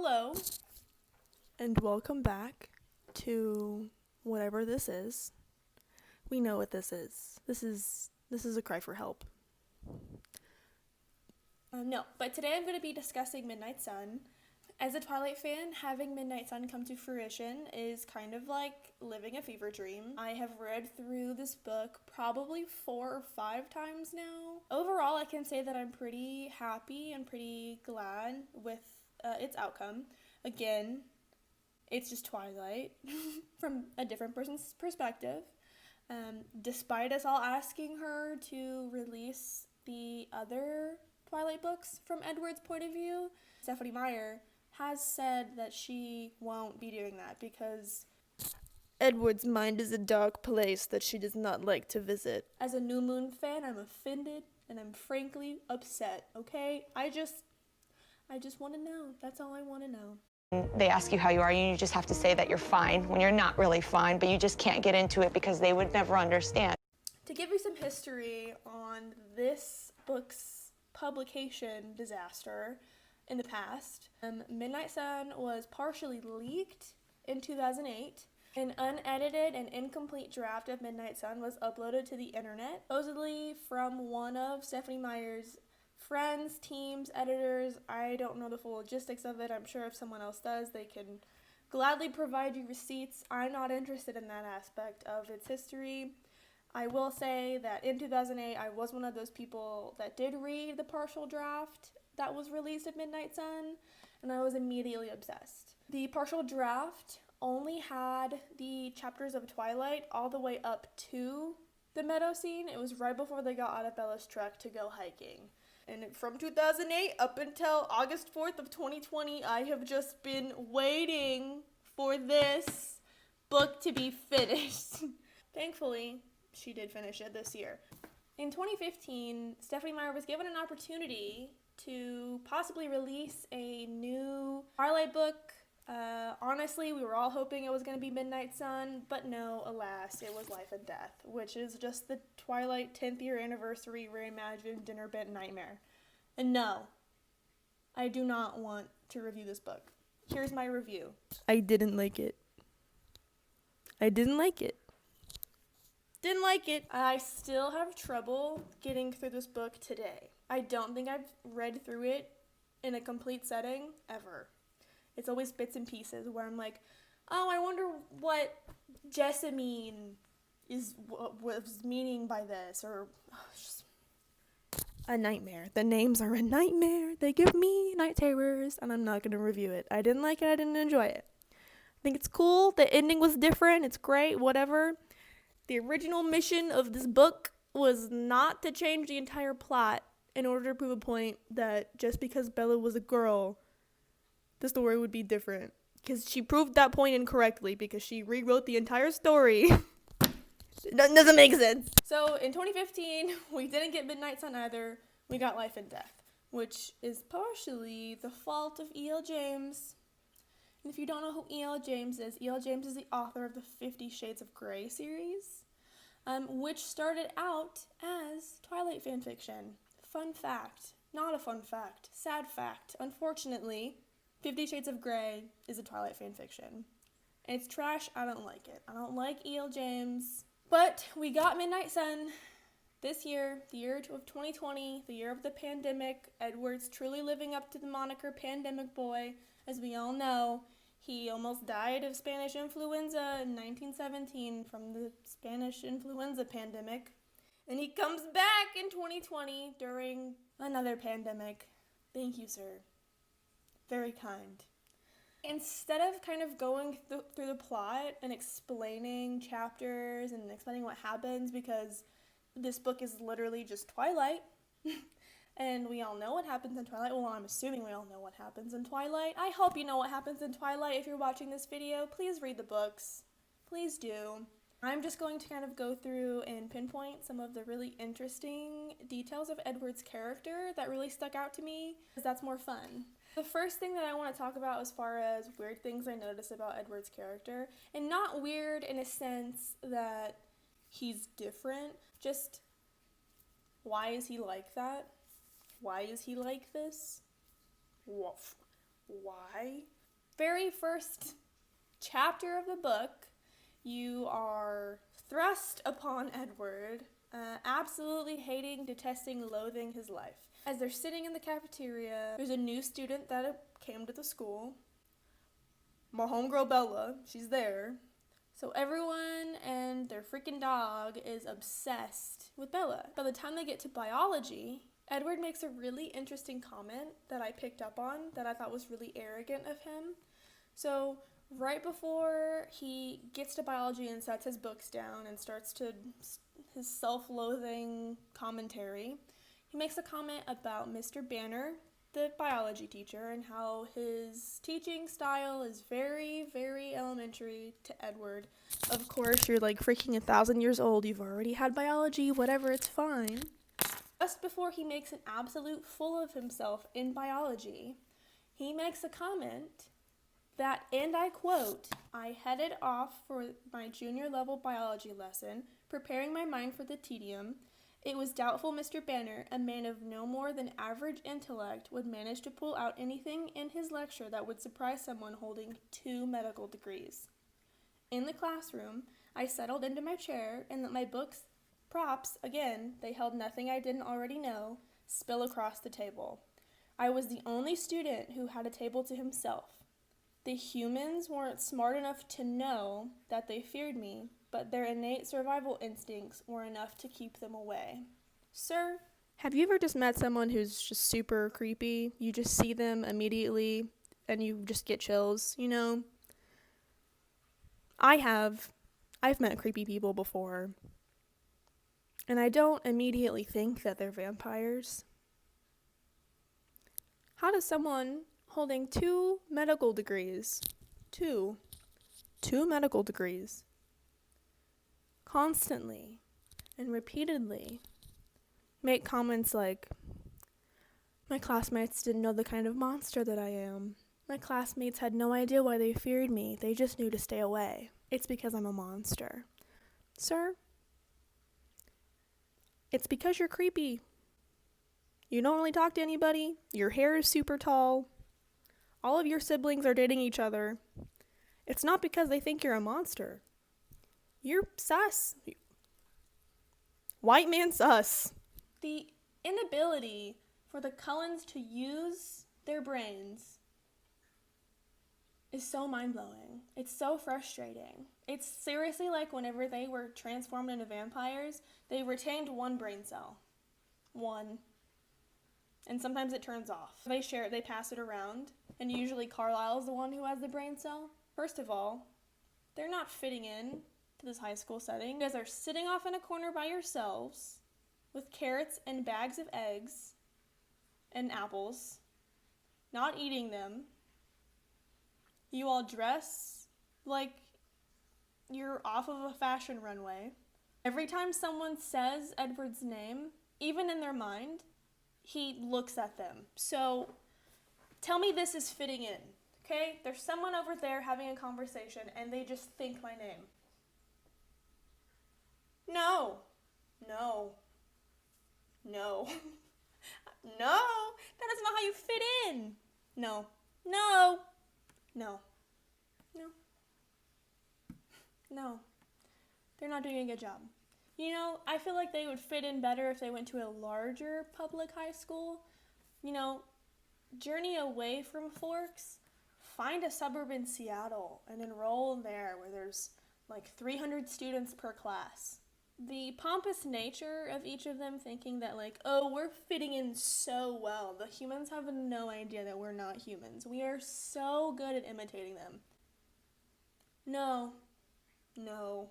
Hello, and welcome back to whatever this is. We know what this is. This is a cry for help. No, but today I'm going to be discussing Midnight Sun. As a Twilight fan, having Midnight Sun come to fruition is kind of like living a fever dream. I have read through this book probably 4 or 5 times now. Overall, I can say that I'm pretty happy and pretty glad with its outcome. Again, it's just Twilight from a different person's perspective. Despite us all asking her to release the other Twilight books from Edward's point of view, Stephenie Meyer has said that she won't be doing that because Edward's mind is a dark place that she does not like to visit. As a New Moon fan, I'm offended and I'm frankly upset, okay? I just want to know. That's all I want to know. They ask you how you are, and you just have to say that you're fine when you're not really fine, but you just can't get into it because they would never understand. To give you some history on this book's publication disaster in the past, Midnight Sun was partially leaked in 2008. An unedited and incomplete draft of Midnight Sun was uploaded to the internet, supposedly from one of Stephenie Meyer's friends, teams, editors. I don't know the full logistics of it. I'm sure if someone else does, they can gladly provide you receipts. I'm not interested in that aspect of its history. I will say that in 2008, I was one of those people that did read the partial draft that was released of Midnight Sun, and I was immediately obsessed. The partial draft only had the chapters of Twilight all the way up to the meadow scene. It was right before they got out of Bella's truck to go hiking. And from 2008 up until August 4th of 2020, I have just been waiting for this book to be finished. Thankfully, she did finish it this year. In 2015, Stephenie Meyer was given an opportunity to possibly release a new Twilight book. Honestly, we were all hoping it was going to be Midnight Sun, but no, alas, it was Life and Death, which is just the Twilight 10th year anniversary reimagined dinner bent nightmare. And no, I do not want to review this book. Here's my review. I didn't like it. Didn't like it. I still have trouble getting through this book today. I don't think I've read through it in a complete setting ever. It's always bits and pieces where I'm like, oh, I wonder what Jessamine was meaning by this, or just a nightmare. The names are a nightmare. They give me night terrors, and I'm not going to review it. I didn't like it. I didn't enjoy it. I think it's cool. The ending was different. It's great, whatever. The original mission of this book was not to change the entire plot in order to prove a point that just because Bella was a girl, the story would be different. Because she proved that point incorrectly because she rewrote the entire story. It doesn't make sense. So in 2015, we didn't get Midnight Sun either. We got Life and Death, which is partially the fault of E.L. James. And if you don't know who E.L. James is the author of the 50 Shades of Grey series, which started out as Twilight fanfiction. Fun fact. Not a fun fact. Sad fact. Unfortunately, 50 Shades of Grey is a Twilight fanfiction. And it's trash. I don't like it. I don't like E.L. James. But we got Midnight Sun this year, the year of 2020, the year of the pandemic. Edward's truly living up to the moniker Pandemic Boy. As we all know, he almost died of Spanish influenza in 1917 from the Spanish influenza pandemic. And he comes back in 2020 during another pandemic. Thank you, sir. Very kind. Instead of kind of going through the plot and explaining chapters and explaining what happens, because this book is literally just Twilight, and we all know what happens in Twilight. Well, I'm assuming we all know what happens in Twilight. I hope you know what happens in Twilight. If you're watching this video, please read the books. Please do. I'm just going to kind of go through and pinpoint some of the really interesting details of Edward's character that really stuck out to me, because that's more fun. The first thing that I want to talk about as far as weird things I noticed about Edward's character, and not weird in a sense that he's different, just why is he like that? Why is he like this? why? Very first chapter of the book, you are thrust upon Edward, absolutely hating, detesting, loathing his life. As they're sitting in the cafeteria, there's a new student that came to the school. My homegirl Bella, she's there. So everyone and their freaking dog is obsessed with Bella. By the time they get to biology, Edward makes a really interesting comment that I picked up on that I thought was really arrogant of him. So right before he gets to biology and sets his books down and starts to his self-loathing commentary, he makes a comment about Mr. Banner, the biology teacher, and how his teaching style is very, very elementary to Edward. Of course, you're like freaking 1,000 years old. You've already had biology, whatever, it's fine. Just before he makes an absolute fool of himself in biology, he makes a comment that, and I quote, "I headed off for my junior level biology lesson, preparing my mind for the tedium. It was doubtful Mr. Banner, a man of no more than average intellect, would manage to pull out anything in his lecture that would surprise someone holding 2 medical degrees. In the classroom, I settled into my chair and let my books, props, again, they held nothing I didn't already know, spill across the table. I was the only student who had a table to himself. The humans weren't smart enough to know that they feared me, but their innate survival instincts were enough to keep them away." Sir, have you ever just met someone who's just super creepy? You just see them immediately and you just get chills, you know? I've met creepy people before, and I don't immediately think that they're vampires. How does someone holding 2 medical degrees, two medical degrees, constantly and repeatedly make comments like, "My classmates didn't know the kind of monster that I am. My classmates had no idea why they feared me. They just knew to stay away. It's because I'm a monster." Sir, it's because you're creepy. You don't really talk to anybody. Your hair is super tall. All of your siblings are dating each other. It's not because they think you're a monster. You're sus. White man sus. The inability for the Cullens to use their brains is so mind-blowing. It's so frustrating. It's seriously like whenever they were transformed into vampires, they retained 1 brain cell. 1. And sometimes it turns off. They pass it around, and usually Carlisle's the one who has the brain cell. First of all, they're not fitting in to this high school setting. You guys are sitting off in a corner by yourselves with carrots and bags of eggs and apples, not eating them. You all dress like you're off of a fashion runway. Every time someone says Edward's name, even in their mind, he looks at them. So tell me this is fitting in, okay? There's someone over there having a conversation and they just think my name. No. No. No. No. That is not how you fit in. No. No. No. No. No. They're not doing a good job. You know, I feel like they would fit in better if they went to a larger public high school. You know, journey away from Forks, find a suburb in Seattle and enroll there where there's like 300 students per class. The pompous nature of each of them thinking that like, oh, we're fitting in so well. The humans have no idea that we're not humans. We are so good at imitating them. No. No.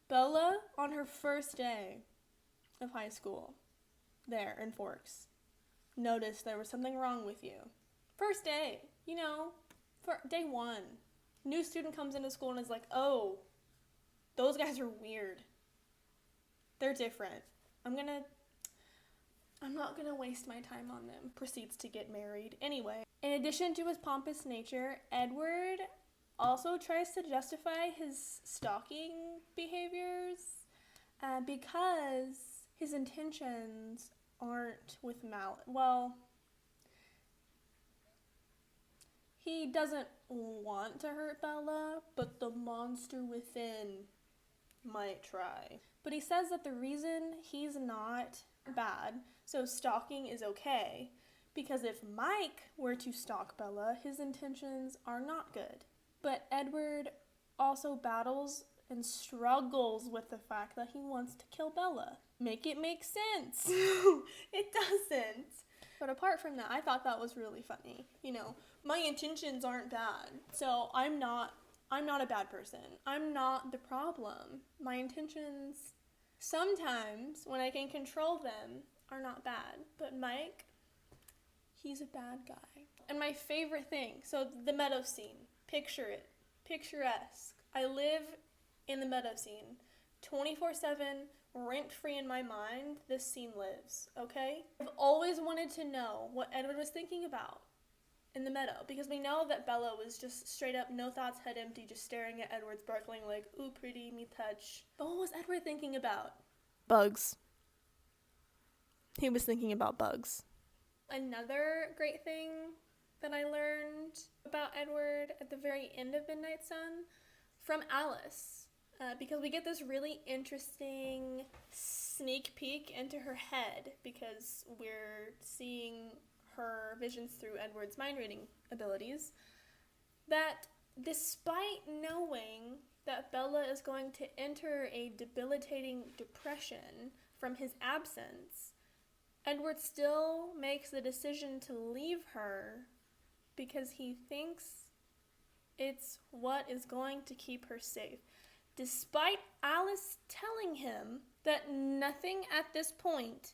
Bella, on her first day of high school, there in Forks, noticed there was something wrong with you. First day, you know, for day 1. New student comes into school and is like, oh, those guys are weird. They're different. I'm not gonna waste my time on them. Proceeds to get married. Anyway, in addition to his pompous nature, Edward also tries to justify his stalking behaviors because his intentions aren't with malice. Well, He doesn't want to hurt Bella, but the monster within might try. But he says that the reason he's not bad, so stalking is okay, because if Mike were to stalk Bella, his intentions are not good. But Edward also battles and struggles with the fact that he wants to kill Bella. Make it make sense. It doesn't. But apart from that, I thought that was really funny. You know, my intentions aren't bad, so I'm not a bad person. I'm not the problem. My intentions, sometimes, when I can control them, are not bad. But Mike, he's a bad guy. And my favorite thing, so the meadow scene, picture it, picturesque. I live in the meadow scene, 24/7, rent-free in my mind. This scene lives, okay? I've always wanted to know what Edward was thinking about in the meadow, because we know that Bella was just straight up, no thoughts, head empty, just staring at Edward, sparkling like, ooh, pretty, me touch. But what was Edward thinking about? Bugs. He was thinking about bugs. Another great thing that I learned about Edward at the very end of Midnight Sun from Alice, because we get this really interesting sneak peek into her head, because we're seeing her visions through Edward's mind reading abilities, that despite knowing that Bella is going to enter a debilitating depression from his absence, Edward still makes the decision to leave her because he thinks it's what is going to keep her safe. Despite Alice telling him that nothing at this point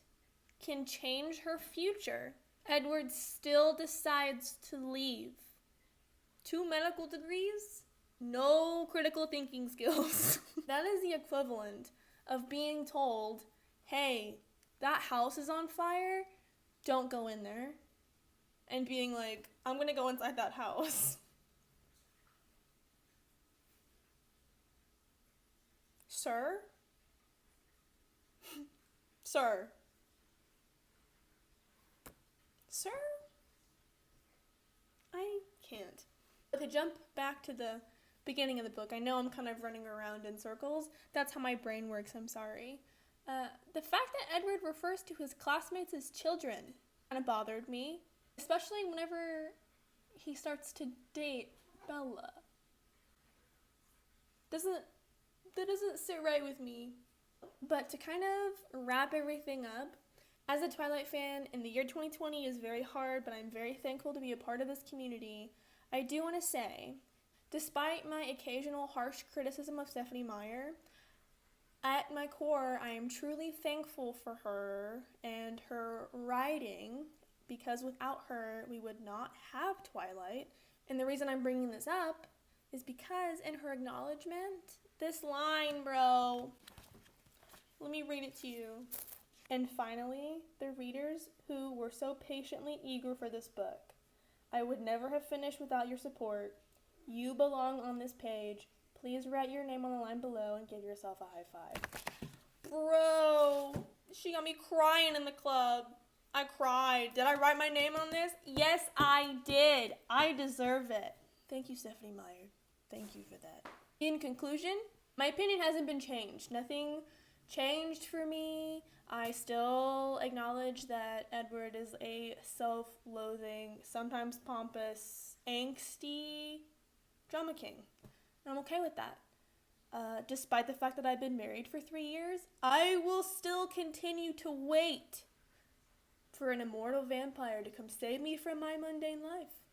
can change her future, Edward still decides to leave. 2 medical degrees, no critical thinking skills. That is the equivalent of being told, hey, that house is on fire, don't go in there. And being like, I'm gonna go inside that house. Sir? Sir? Sir? I can't. To jump back to the beginning of the book, I know I'm kind of running around in circles. That's how my brain works, I'm sorry. The fact that Edward refers to his classmates as children kind of bothered me, especially whenever he starts to date Bella. That doesn't sit right with me. But to kind of wrap everything up, as a Twilight fan, in the year 2020 is very hard, but I'm very thankful to be a part of this community. I do want to say, despite my occasional harsh criticism of Stephenie Meyer, at my core, I am truly thankful for her and her writing, because without her, we would not have Twilight. And the reason I'm bringing this up is because in her acknowledgement, this line, bro, let me read it to you. And finally, the readers who were so patiently eager for this book. I would never have finished without your support. You belong on this page. Please write your name on the line below and give yourself a high five. Bro, she got me crying in the club. I cried. Did I write my name on this? Yes, I did. I deserve it. Thank you, Stephenie Meyer. Thank you for that. In conclusion, my opinion hasn't been changed. Nothing changed for me. I still acknowledge that Edward is a self-loathing, sometimes pompous, angsty drama king. And I'm okay with that. Despite the fact that I've been married for 3 years, I will still continue to wait for an immortal vampire to come save me from my mundane life.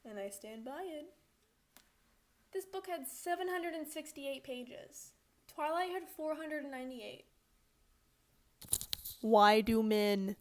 And I stand by it. This book had 768 pages. Twilight had 498. Why do men